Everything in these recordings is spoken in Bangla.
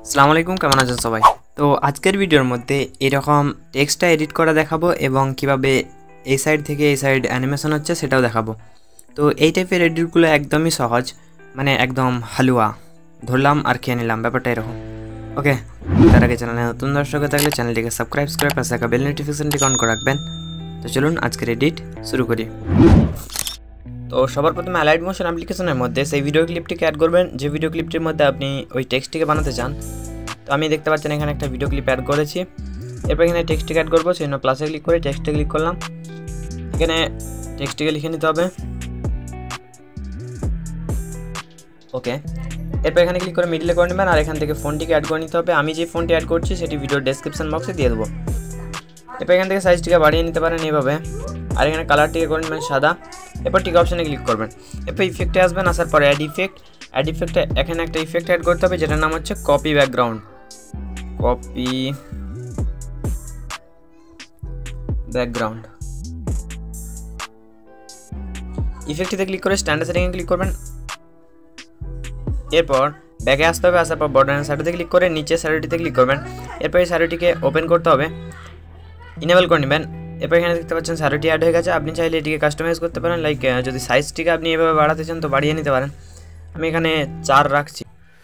আসসালামু আলাইকুম, কেমন আছেন সবাই? তো আজকের ভিডিওর মধ্যে এরকম টেক্সটটা এডিট করা দেখাবো এবং কিভাবে এই সাইড থেকে এই সাইড অ্যানিমেশন হচ্ছে সেটাও দেখাবো। তো এই টাইপের এডিটগুলো একদমই সহজ, মানে একদম হালুয়া, ধরলাম আর খেয়ে নিলাম, ব্যাপারটা এরকম। ওকে, তার আগে চ্যানেলে নতুন দর্শক থাকলে চ্যানেলটিকে সাবস্ক্রাইব করে পাশে থাকা বেল নোটিফিকেশনটি অন করে রাখবেন। তো চলুন আজকের এডিট শুরু করি। তো সবার প্রথমে অ্যালাইট মোশন অ্যাপ্লিকেশনের মধ্যে সেই ভিডিও ক্লিপটিকে অ্যাড করবেন যে ভিডিও ক্লিপটির মধ্যে আপনি ওই টেক্সটটিকে বানাতে চান। তো আমি দেখতে পাচ্ছেন এখানে একটা ভিডিও ক্লিপ অ্যাড করেছি। এরপর এখানে টেক্সটটিকে অ্যাড করবো, সেই জন্য প্লাসে ক্লিক করে টেক্সটে ক্লিক করলাম। এখানে টেক্সটটিকে লিখে নিতে হবে। ওকে, এরপর এখানে ক্লিক করে মিডলে করে নেবেন আর এখান থেকে ফোনটিকে অ্যাড করে নিতে হবে। আমি যে ফোনটি অ্যাড করছি সেটি ভিডিওর ডেসক্রিপশন বক্সে দিয়ে দেবো। এরপর এখান থেকে সাইজটিকে বাড়িয়ে নিতে পারেন এইভাবে, আর এখানে কালারটিকে করে নেবেন সাদা। এরপর টিক অপশানে ক্লিক করবেন। এরপর ইফেক্টে আসবেন, আসার পর অ্যাড ইফেক্টে এখানে একটা ইফেক্ট অ্যাড করতে হবে যেটার নাম হচ্ছে কপি ব্যাকগ্রাউন্ড। ইফেক্টটিতে ক্লিক করে স্ট্যান্ডার্ড সেটিংয়ে ক্লিক করবেন। এরপর ব্যাকে আসতে হবে, আসার পর বর্ডারের সাইডে ক্লিক করে নিচে স্যারোটিতে ক্লিক করবেন। এরপর এই স্যারোটিকে ওপেন করতে হবে, ইনেবল করে নেবেন। এরপর এখানে দেখতে পাচ্ছেন স্যারোটি অ্যাড হয়ে গেছে। আপনি চাইলে এটিকে কাস্টমাইজ করতে পারেন, লাইক যদি সাইজটিকে আপনি এভাবে বাড়াতে চান তো বাড়িয়ে নিতে পারেন। আমি এখানে 4 রাখছি।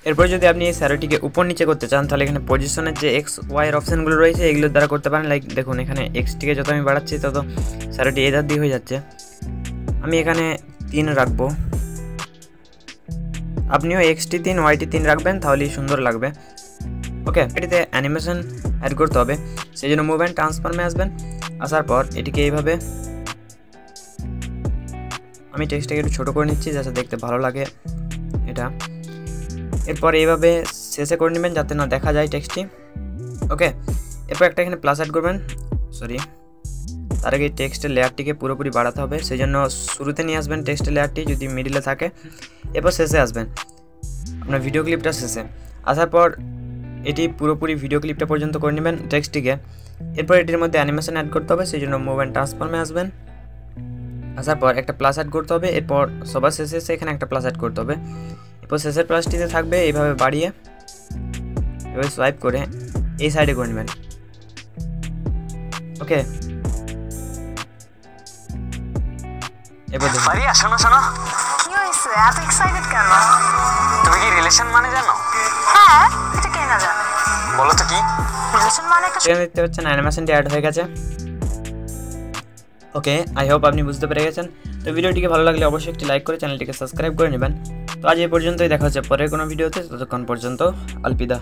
এরপর যদি আপনি এই স্যারোটিকে উপর নিচে করতে চান তাহলে এখানে পজিশনের যে এক্স ওয়াইয়ের অপশানগুলো রয়েছে এগুলোর দ্বারা করতে পারেন। লাইক দেখুন এখানে এক্সটিকে যত আমি বাড়াচ্ছি তত স্যারোটি এধার দিয়ে হয়ে যাচ্ছে। আমি এখানে 3 রাখবো, আপনিও এক্সটি 3 ওয়াইটি 3 রাখবেন, তাহলেই সুন্দর লাগবে। ওকে, এটিতে অ্যানিমেশন অ্যাড করতে হবে, সেই জন্য মুভ অ্যান্ড ট্রান্সফর্মে আসবেন। আসার পর এটিকে এইভাবে, আমি টেক্সটটাকে একটু ছোটো করে নিচ্ছি যাতে দেখতে ভালো লাগে এটা। এরপর এইভাবে শেষে করে নেবেন যাতে না দেখা যায় টেক্সটটি। ওকে, এরপর একটা এখানে প্লাস অ্যাড করবেন, তার আগে টেক্সটের লেয়ারটিকে পুরোপুরি বাড়াতে হবে, সেই জন্য শুরুতে নিয়ে আসবেন টেক্সটের লেয়ারটি যদি মিডিলে থাকে। এরপর শেষে আসবেন আপনার ভিডিও ক্লিপটা শেষে। আসার পর এটি পুরোপুরি ভিডিও ক্লিপটা পর্যন্ত করে নেবেন টেক্সটটিকে। এরপর এটির মধ্যে অ্যানিমেশন অ্যাড করতে হবে, সেই জন্য মুভ অ্যান্ড ট্রান্সফর্মে আসবেন। আসার পর একটা প্লাস অ্যাড করতে হবে। এরপর সবার শেষে এখানে একটা প্লাস অ্যাড করতে হবে। এরপর শেষের প্লাসটিতে থাকবে এইভাবে বাড়িয়ে এভাবে সোয়াইপ করে এই সাইডে করে নেবেন। ওকে, এবার মারিয়া শোনো কি হইছে এত এক্সাইটেড কেন? তুমি কি রিলেশন মানে জানো? হ্যাঁ, এটা কে না জানে, বলো তো কি রিলেশন মানে? এখানে দেখতে পাচ্ছেন অ্যানিমেশনটি অ্যাড হয়ে গেছে। ওকে, আই হোপ আপনি বুঝতে পেরে গেছেন। তো ভিডিওটিকে ভালো লাগলে অবশ্যই একটি লাইক করে চ্যানেলটিকে সাবস্ক্রাইব করে নেবেন। তো আজ এই পর্যন্তই, দেখা হচ্ছে পরের কোনো ভিডিওতে, ততক্ষণ পর্যন্ত আলবিদা।